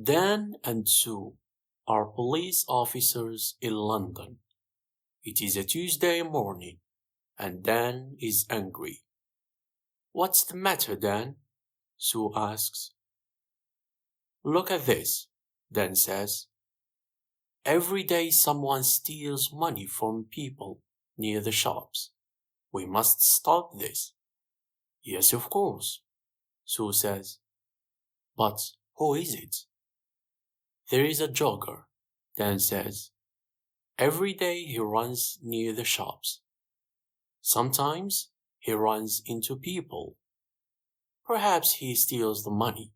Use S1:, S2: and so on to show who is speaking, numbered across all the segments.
S1: Dan and Sue are police officers in London. It is a Tuesday morning, and Dan is angry. "What's the matter, Dan?" Sue asks. "Look at this," Dan says. "Every day someone steals money from people near the shops. We must stop this." "Yes, of course," Sue says. "But who is it?" "There is a jogger," Dan says. "Every day he runs near the shops. Sometimes he runs into people. Perhaps he steals the money."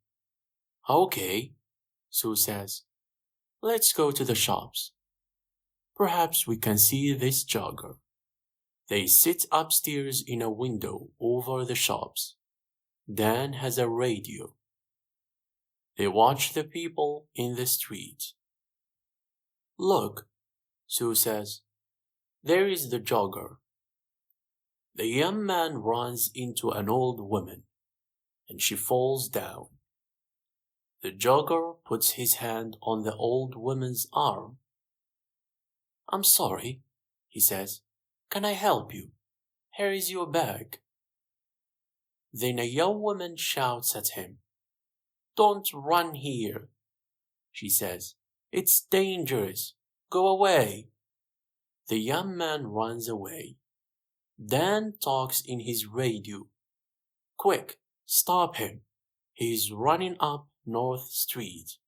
S1: "Okay," Sue says. "Let's go to the shops. Perhaps we can see this jogger." They sit upstairs in a window over the shops. Dan has a radio. They watch the people in the street. "Look," Sue says. "There is the jogger." The young man runs into an old woman, and she falls down. The jogger puts his hand on the old woman's arm. "I'm sorry," he says. "Can I help you? Here is your bag." Then a young woman shouts at him. "Don't run here," she says. "It's dangerous. Go away." The young man runs away. Dan talks in his radio. "Quick, stop him. He's running up North Street."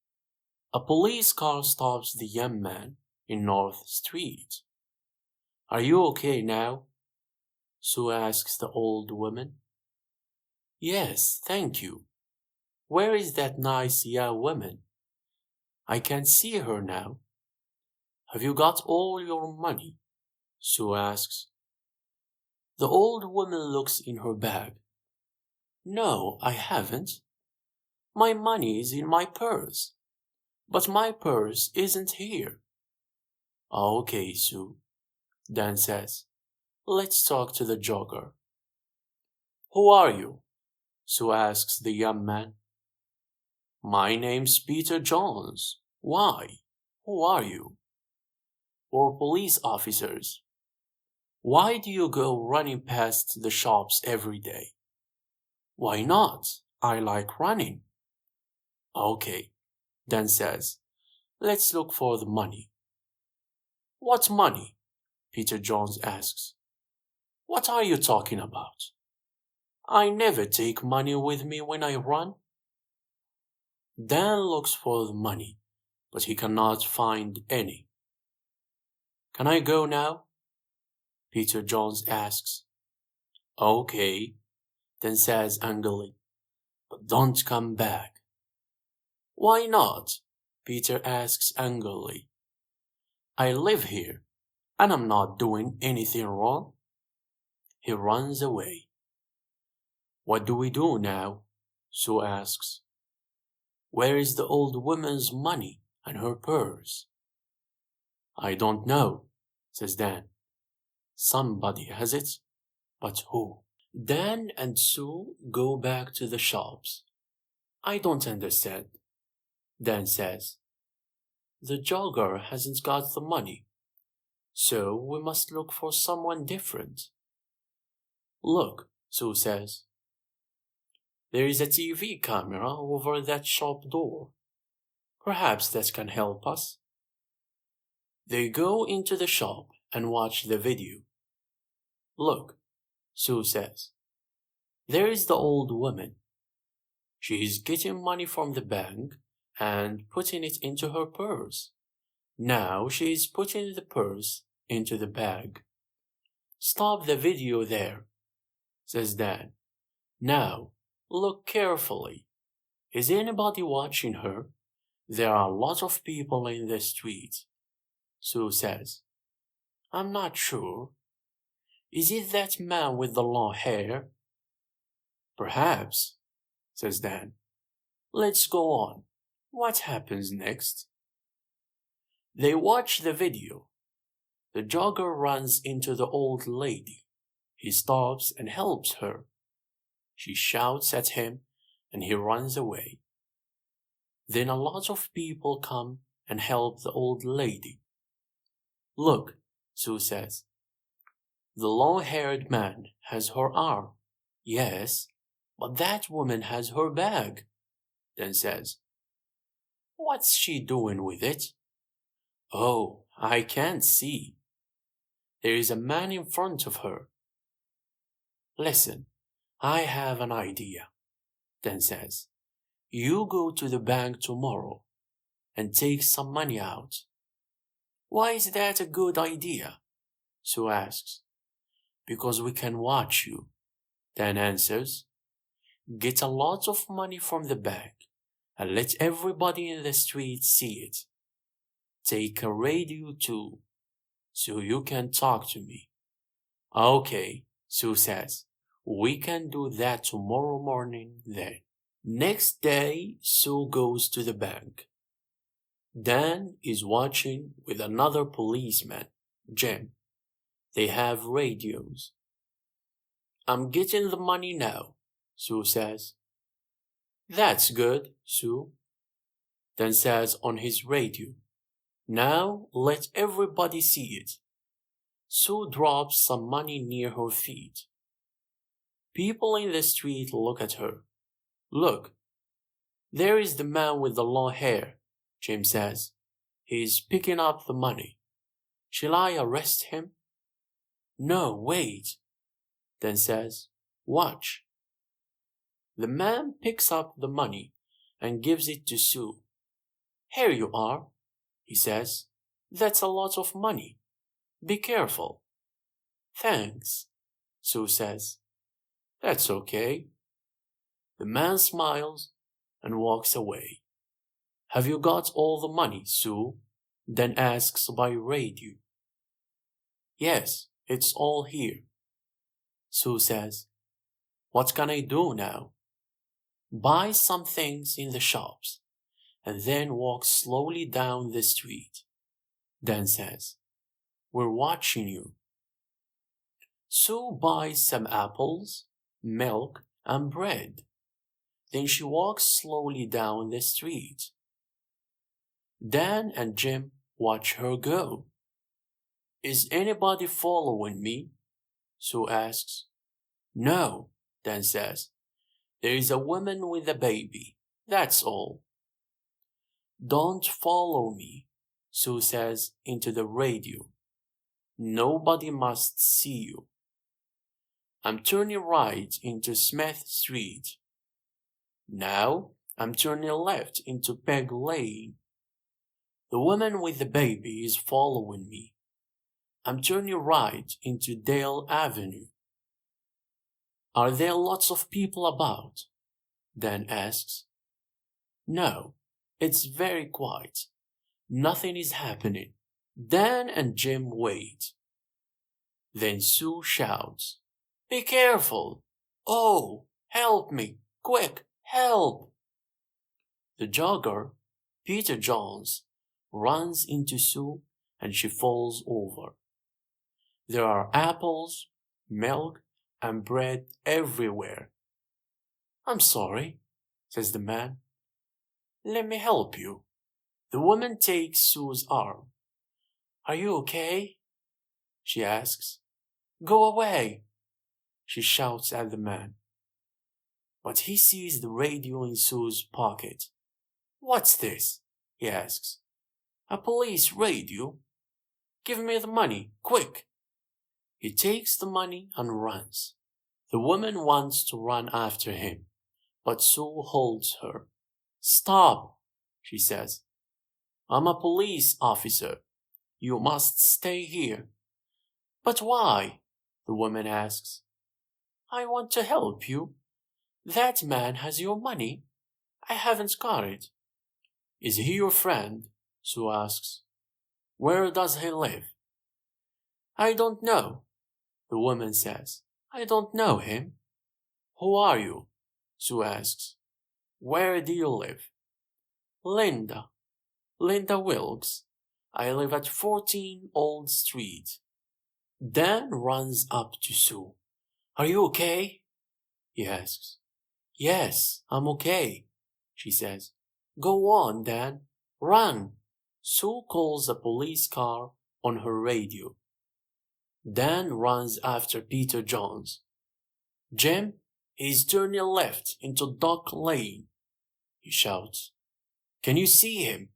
S1: A police car stops the young man in North Street. "Are you okay now?" Sue asks the old woman. "Yes, thank you. Where is that nice young woman? I can't see her now." "Have you got all your money?" Sue asks. The old woman looks in her bag. "No, I haven't. My money is in my purse. But my purse isn't here." "Okay, Sue," Dan says. "Let's talk to the jogger." "Who are you?" Sue asks the young man. "My name's Peter Jones. Why? Who are you?" "We're police officers." "Why do you go running past the shops every day?" "Why not? I like running." "Okay," Dan says. "Let's look for the money." "What money?" Peter Jones asks. "What are you talking about? I never take money with me when I run." Dan looks for the money, but he cannot find any. "Can I go now?" Peter Jones asks. "Okay," Dan says angrily, "but don't come back." "Why not?" Peter asks angrily. "I live here, and I'm not doing anything wrong." He runs away. "What do we do now?" Sue asks. "Where is the old woman's money and her purse?" "I don't know," says Dan. "Somebody has it, but who?" Dan and Sue go back to the shops. "I don't understand," Dan says. "The jogger hasn't got the money, so we must look for someone different." "Look," Sue says. "There is a TV camera over that shop door. Perhaps that can help us." They go into the shop and watch the video. "Look," Sue says. "There is the old woman. She is getting money from the bank and putting it into her purse. Now she is putting the purse into the bag." "Stop the video there," says Dan. "Now, look carefully. Is anybody watching her? There are a lot of people in the street." Sue says. "I'm not sure. Is it that man with the long hair?" "Perhaps," says Dan. "Let's go on. What happens next?" They watch the video. The jogger runs into the old lady. He stops and helps her. She shouts at him, and he runs away. Then a lot of people come and help the old lady. Look, Sue says. The long-haired man has her arm. Yes, but that woman has her bag. Then says, what's she doing with it? Oh, I can't see. There is a man in front of her. Listen, I have an idea. Then says, you go to the bank tomorrow and take some money out. Why is that a good idea? Sue asks. Because we can watch you. Dan answers, get a lot of money from the bank and let everybody in the street see it. Take a radio too, so you can talk to me. Okay, Sue says, we can do that tomorrow morning then. Next day, Sue goes to the bank. Dan is watching with another policeman, Jim. They have radios. I'm getting the money now, Sue says. That's good, Sue. Dan says on his radio, now let everybody see it. Sue drops some money near her feet. People in the street look at her. Look, there is the man with the long hair, Jim says. He's picking up the money. Shall I arrest him? No, wait. Dan says, watch. The man picks up the money and gives it to Sue. Here you are, he says. That's a lot of money. Be careful. Thanks, Sue says. That's okay. The man smiles and walks away. Have you got all the money, Sue? Dan asks by radio. Yes, it's all here. Sue says, what can I do now? Buy some things in the shops and then walk slowly down the street. Dan says, we're watching you. Sue buys some apples, milk, and bread. Then she walks slowly down the street. Dan and Jim watch her go. Is anybody following me? Sue asks. No, Dan says. There is a woman with a baby. That's all. Don't follow me, Sue says into the radio. Nobody must see you. I'm turning right into Smith Street. Now I'm turning left into Peg Lane. The woman with the baby is following me. I'm turning right into Dale Avenue. Are there lots of people about? Dan asks. No, it's very quiet. Nothing is happening. Dan and Jim wait. Then Sue shouts, be careful! Oh, help me! Quick, help! The jogger, Peter Jones, runs into Sue and she falls over. There are apples, milk, and bread everywhere. I'm sorry, says the man. Let me help you. The woman takes Sue's arm. Are you okay? She asks. Go away, she shouts at the man. But he sees the radio in Sue's pocket. What's this? He asks. A police radio? Give me the money, quick. He takes the money and runs. The woman wants to run after him, but Sue holds her. Stop, she says. I'm a police officer. You must stay here. But why? The woman asks. I want to help you. That man has your money. I haven't got it. Is he your friend? Sue asks. Where does he live? I don't know, the woman says. I don't know him. Who are you? Sue asks. Where do you live? Linda Wilkes. I live at 14 Old Street. Dan runs up to Sue. Are you okay? He asks. Yes, I'm okay, she says. Go on, Dan. Run! Sue calls a police car on her radio. Dan runs after Peter Jones. Jim, he's turning left into Dock Lane, he shouts. Can you see him?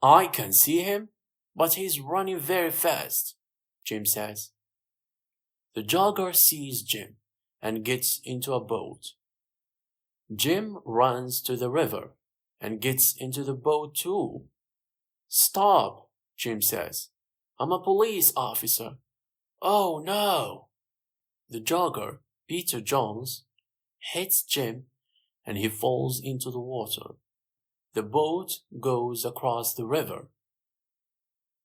S1: I can see him, but he's running very fast, Jim says. The jogger sees Jim and gets into a boat. Jim runs to the river and gets into the boat too. Stop, Jim says. I'm a police officer. Oh no! The jogger, Peter Jones, hits Jim and he falls into the water. The boat goes across the river.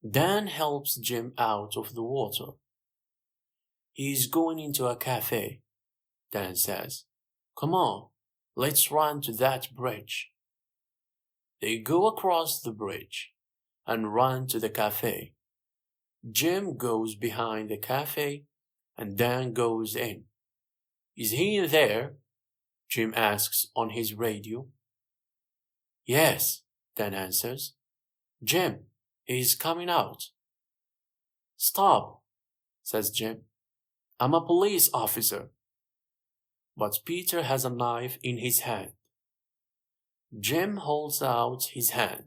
S1: Dan helps Jim out of the water. He's going into a cafe, Dan says. Come on, let's run to that bridge. They go across the bridge and run to the cafe. Jim goes behind the cafe and Dan goes in. Is he in there? Jim asks on his radio. Yes, Dan answers. Jim, he's coming out. Stop, says Jim. I'm a police officer. But Peter has a knife in his hand. Jim holds out his hand.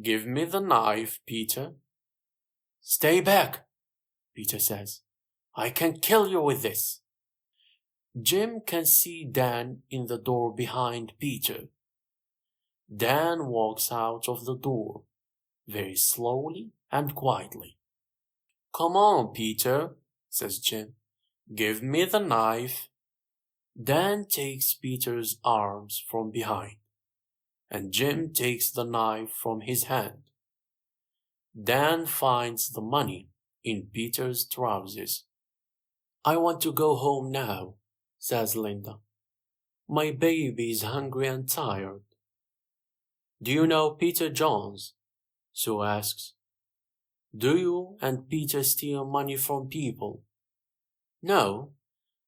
S1: Give me the knife, Peter. Stay back, Peter says. I can kill you with this. Jim can see Dan in the door behind Peter. Dan walks out of the door, very slowly and quietly. Come on, Peter, says Jim. Give me the knife. Dan takes Peter's arms from behind, and Jim takes the knife from his hand. Dan finds the money in Peter's trousers. I want to go home now, says Linda. My baby is hungry and tired. Do you know Peter Jones? Sue asks. Do you and Peter steal money from people? No,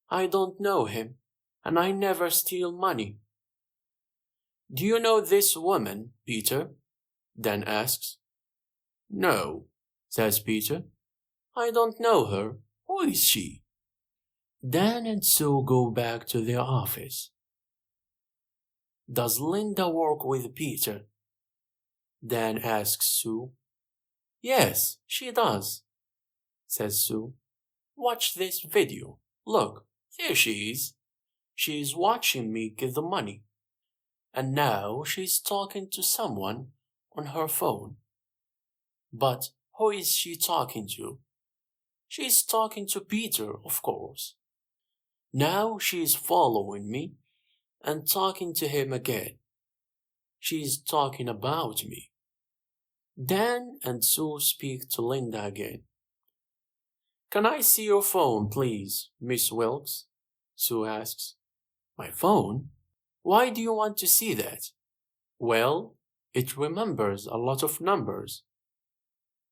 S1: I don't know him, and I never steal money. Do you know this woman, Peter? Dan asks. No, says Peter. I don't know her. Who is she? Dan and Sue go back to their office. Does Linda work with Peter? Dan asks Sue. Yes, she does, says Sue. Watch this video. Look, there she is. She's watching me give the money. And now she's talking to someone on her phone. But who is she talking to? She's talking to Peter, of course. Now she's following me and talking to him again. She's talking about me. Dan and Sue speak to Linda again. Can I see your phone, please, Miss Wilkes? Sue asks. My phone? Why do you want to see that? Well, it remembers a lot of numbers.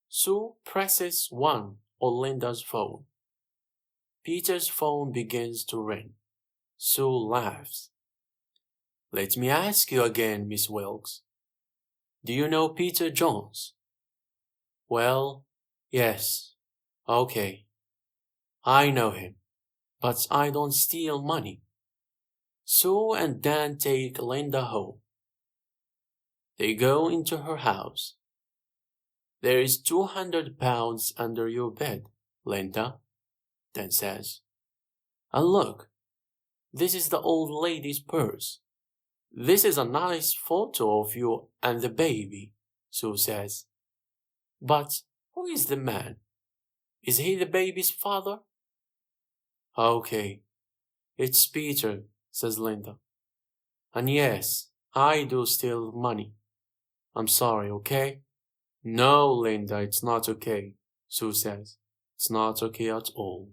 S1: Sue presses 1 on Linda's phone. Peter's phone begins to ring. Sue laughs. Let me ask you again, Miss Wilkes. Do you know Peter Jones? Well, yes. Okay. I know him, but I don't steal money. Sue and Dan take Linda home. They go into her house. There is £200 under your bed, Linda, Dan says. And look, this is the old lady's purse. This is a nice photo of you and the baby, Sue says. But who is the man? Is he the baby's father? Okay, it's Peter, says Linda. And yes, I do steal money. I'm sorry, okay? No, Linda, it's not okay, Sue says. It's not okay at all.